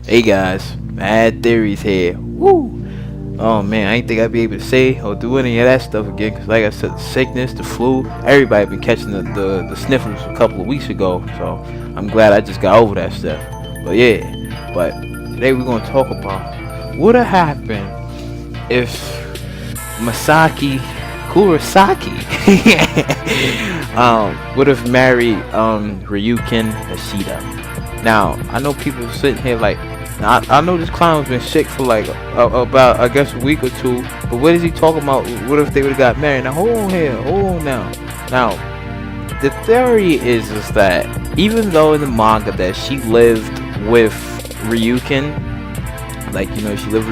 Hey guys, Mad Theories here. Woo! Oh man, I didn't think I'd be able to say or do any of that stuff again. Cause like I said, the sickness, the flu, everybody been catching the sniffles a couple of weeks ago. So I'm glad I just got over that stuff. But yeah, but today we're gonna talk about what would have happened if Masaki Kurosaki would have married Ryuken Ishida. Now I know people sitting here like, I know this clown's been sick for like about I guess a week or two, but what is he talking about? What if they would have got married? Now hold on here, hold on now. Now the theory is that even though in the manga that she lived with Ryuken, like she lived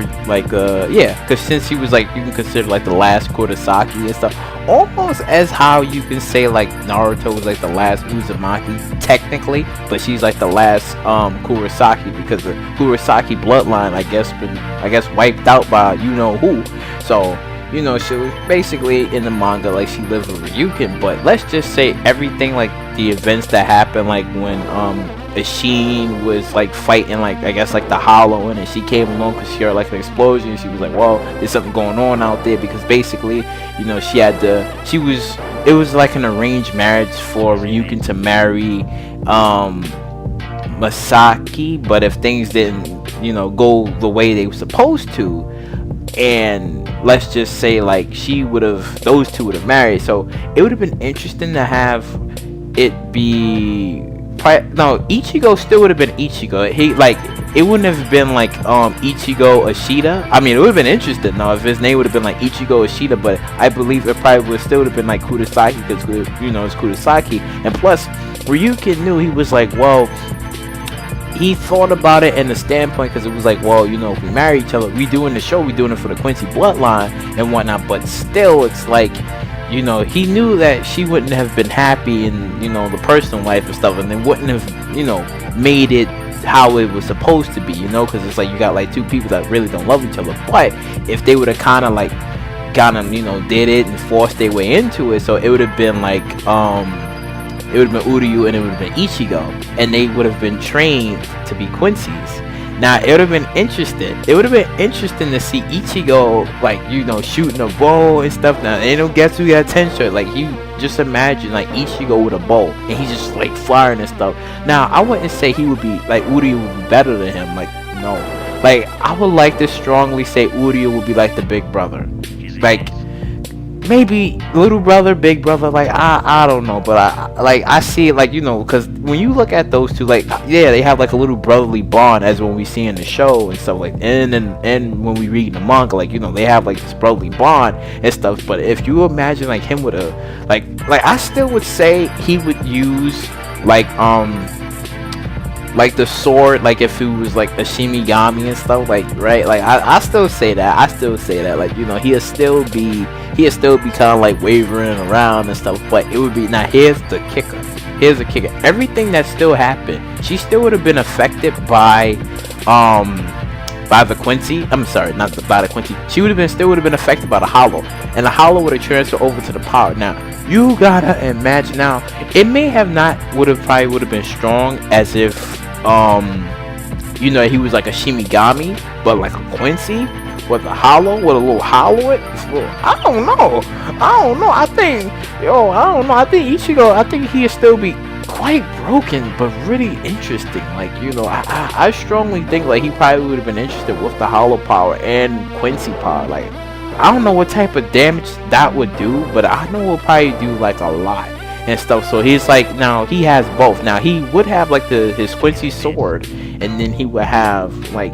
yeah, because since he was like, you can consider like the last Kurosaki and stuff, almost as how you can say like Naruto was like the last Uzumaki technically, but she's like the last Kurosaki because the Kurosaki bloodline I guess wiped out by who. So she was basically in the manga like she lived with Ryuken, but let's just say everything like the events that happened, like when Ishine was like fighting like I guess like the Hollow, and she came along because she heard like an explosion. She was like, well, there's something going on out there, because basically it was like an arranged marriage for Ryuken to marry Masaki, but if things didn't go the way they were supposed to, and let's just say like those two would have married, so it would have been interesting to have it be Ichigo still would have been Ichigo. It wouldn't have been like Ichigo Ishida. I mean, it would have been interesting now if his name would have been like Ichigo Ishida, but I believe it probably would still have been like Kurosaki, because it's Kurosaki. And plus Ryuken knew, he was like, well, he thought about it in the standpoint, because it was like, well, if we marry each other, we doing the show, we doing it for the Quincy bloodline and whatnot, but still it's like, he knew that she wouldn't have been happy in the personal life and stuff, and they wouldn't have made it how it was supposed to be, because it's like you got like two people that really don't love each other. But if they would have kind of did it and forced their way into it, so it would have been like it would have been Uryu and it would have been Ichigo, and they would have been trained to be Quincy's. Now it would have been interesting. It would have been interesting to see Ichigo shooting a bow and stuff. Now they don't guess who got attention. Like, you just imagine like Ichigo with a bow and he's just like firing and stuff. Now I wouldn't say he would be like Uryu would be better than him. Like, no. Like, I would like to strongly say Uryu would be like the big brother. Like, maybe little brother, big brother, like I don't know, but I see it like, because when you look at those two, like, yeah, they have like a little brotherly bond, as when we see in the show and stuff, like, and when we read the manga, like, they have like this brotherly bond and stuff. But if you imagine like him with a like I still would say he would use like the sword, like if it was like a Shimigami and stuff, like, right, like I still say that like, he'll still be kind of like wavering around and stuff. But it would be, now here's the kicker, everything that still happened, she still would have been affected by the Quincy. I'm sorry, not by the Quincy. She would have been affected by the Hollow, and the Hollow would have transferred over to the power. Now you gotta imagine, now it may have not probably would have been strong as if he was like a Shimigami, but like a Quincy with a Hollow, with a little Hollow. I don't know. I think Ichigo, I think he'd still be quite broken, but really interesting. Like, I strongly think like he probably would have been interested with the Hollow power and Quincy power. Like, I don't know what type of damage that would do, but I know it would probably do like a lot and stuff. So he's like, now he has both. Now he would have like his Quincy sword, and then he would have like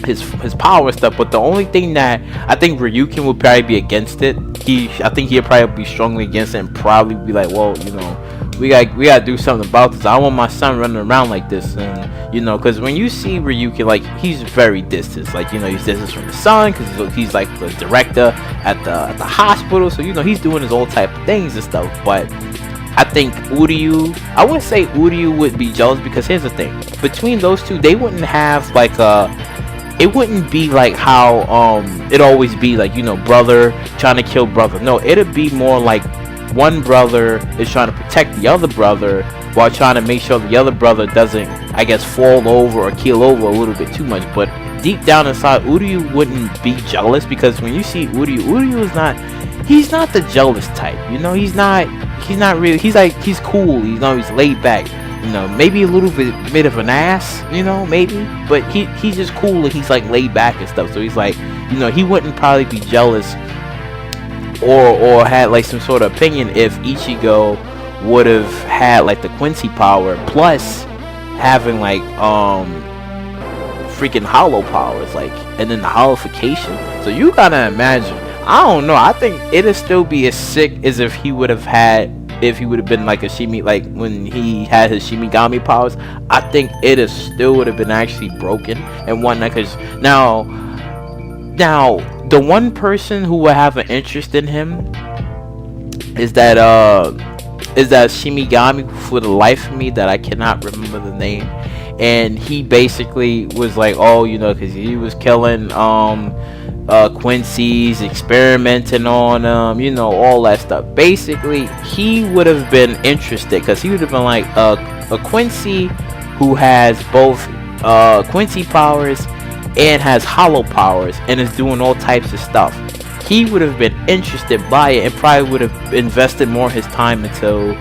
his power stuff. But the only thing that I think Ryuken would probably be against it, I think he'd probably be strongly against it, and probably be like, well, we gotta do something about this. I don't want my son running around like this. And because when you see Ryuken, like, he's very distant, like, he's distant from the son, because he's like the director at the hospital, so he's doing his old type of things and stuff. But I think Uryu, I wouldn't say Uryu would be jealous, because here's the thing, between those two, they wouldn't have like it wouldn't be like how it always be like, brother trying to kill brother. No, it'd be more like one brother is trying to protect the other brother while trying to make sure the other brother doesn't, I guess, fall over or keel over a little bit too much. But deep down inside, Uryu wouldn't be jealous, because when you see Uryu is not, he's not the jealous type, you know. He's not really, he's cool, you know, he's laid back, you know, maybe a little bit of an ass, you know, maybe, but he's just cool, and he's like laid back and stuff. So he's like, you know, he wouldn't probably be jealous or had like some sort of opinion if Ichigo would have had like the Quincy power plus having like freaking hollow powers, like, and then the hollowification. So you gotta imagine, I don't know, I think it'd still be as sick as if he would have been like a Shimi, like when he had his Shimigami powers. I think it still would have been actually broken and whatnot, because now the one person who would have an interest in him is that Shimigami, for the life of me, that I cannot remember the name. And he basically was like, oh, you know, because he was killing Quincy's, experimenting on them, you know, all that stuff. Basically, he would have been interested, because he would have been like a Quincy who has both Quincy powers and has hollow powers and is doing all types of stuff. He would have been interested by it and probably would have invested more of his time into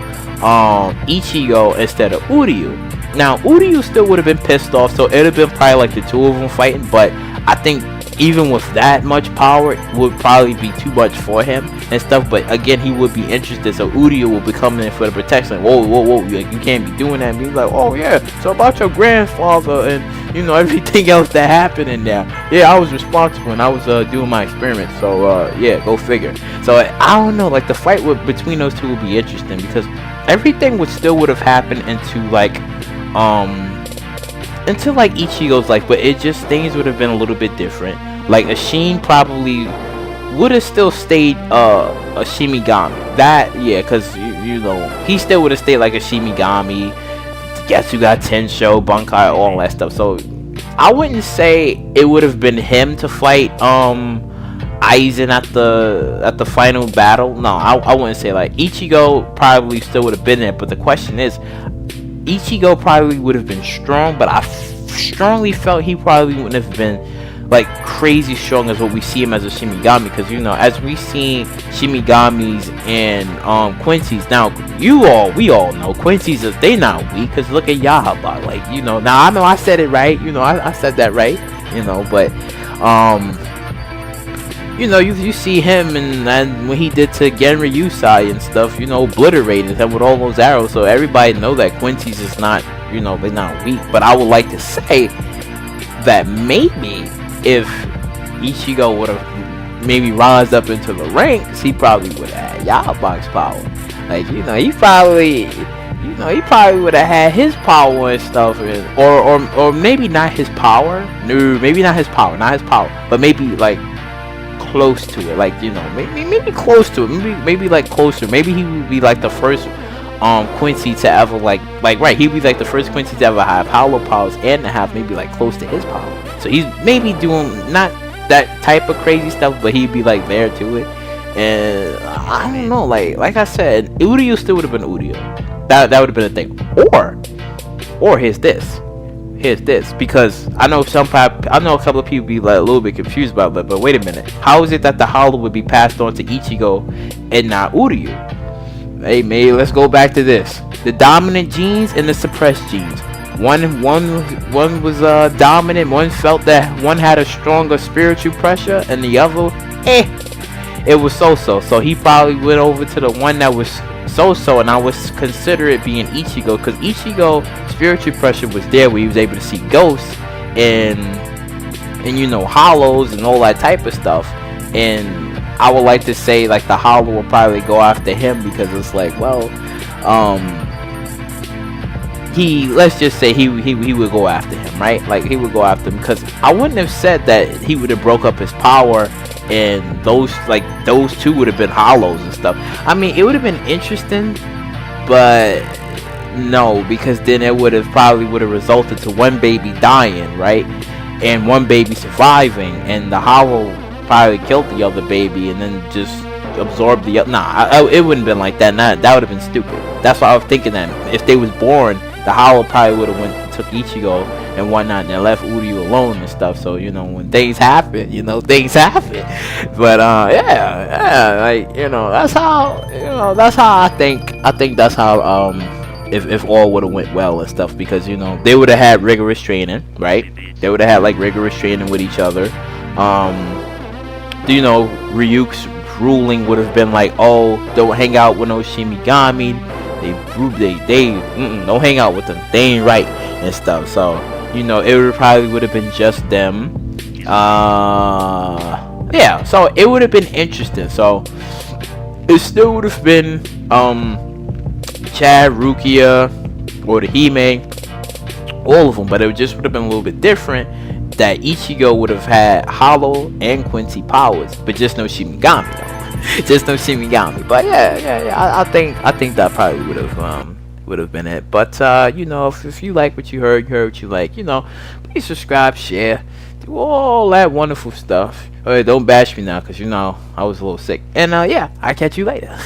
Ichigo instead of Uryu. Now Uryu still would have been pissed off, so it would have been probably like the two of them fighting, but I think even with that much power, it would probably be too much for him and stuff. But again, he would be interested, so Uryu will be coming in for the protection. Like, whoa, you can't be doing that. And he's like, oh yeah, so about your grandfather and, you know, everything else that happened in there. Yeah, I was responsible and I was doing my experiments. So yeah, go figure. So I don't know, like the fight between those two would be interesting, because everything would have happened into like Ichigo's life, but it just, things would have been a little bit different. Like Ashin probably would have still stayed a Shimigami. That, yeah, because you know, he still would have stayed like a Shimigami. Getsuga, Tensho, Bankai, all that stuff. So I wouldn't say it would have been him to fight Aizen at the final battle. No, I wouldn't say. Like Ichigo probably still would have been there, but the question is, Ichigo probably would have been strong, but I strongly felt he probably wouldn't have been like crazy strong as what we see him as a Shimigami, because you know, as we see Shimigamis and Quincy's, now we all know Quincy's they not weak, because look at Yahaba, like, you know, now I know I said it right, you know, I said that right, you know, but you know, you see him and when he did to Genri Yusai and stuff, you know, obliterated him with all those arrows. So everybody know that Quincy's is not, you know, they're not weak. But I would like to say that maybe if Ichigo would have maybe rised up into the ranks, he probably would have had Yahaba's power. Like, you know, he probably would have had his power and stuff, or maybe not his power. No, maybe not his power, but maybe like close to it, like, you know, maybe close to it, maybe like closer. Maybe he would be like the first Quincy to ever like right, he'd be like the first Quincy to ever have hollow powers and to have maybe like close to his power. So he's maybe doing not that type of crazy stuff, but he'd be like there to it. And I don't know, like I said, Uryu still would have been Uryu. That would have been a thing. Or here's this, because I know a couple of people be like a little bit confused about that, but wait a minute, how is it that the hollow would be passed on to Ichigo and not Uryu? Hey man, let's go back to this. The dominant genes and the suppressed genes. One was dominant, one felt that one had a stronger spiritual pressure, and the other, it was so-so. So he probably went over to the one that was so-so, and I would consider it being Ichigo, because Ichigo spiritual pressure was there, where he was able to see ghosts and you know, hollows and all that type of stuff. And I would like to say like the hollow will probably go after him, because it's like, well, let's just say he would go after him, right? Like he would go after him, because I wouldn't have said that he would have broke up his power and those two would have been hollows and stuff. I mean, it would have been interesting, but no, because then it would have resulted to one baby dying, right, and one baby surviving, and the hollow probably killed the other baby, and then just absorb the it wouldn't been like that. That would have been stupid. That's why I was thinking that if they was born, the Hollow probably would have went took Ichigo and whatnot and left Uryu alone and stuff. So when things happen, things happen. But like that's how I think that's how if all would have went well and stuff, because they would have had rigorous training, right? They would have had like rigorous training with each other. Ryuk's ruling would have been like, oh, don't hang out with no Shinigami. They don't hang out with them. They ain't right and stuff. So it probably would have been just them. So it would have been interesting. So it still would have been Chad, Rukia, or the Hime, all of them, but it just would have been a little bit different. That Ichigo would have had Hollow and Quincy powers, but just no Shinigami though. Just no Shinigami. But I think that probably would have been it. But if you like what you heard what you like, please subscribe, share, do all that wonderful stuff. Don't bash me now, because I was a little sick. And I'll catch you later.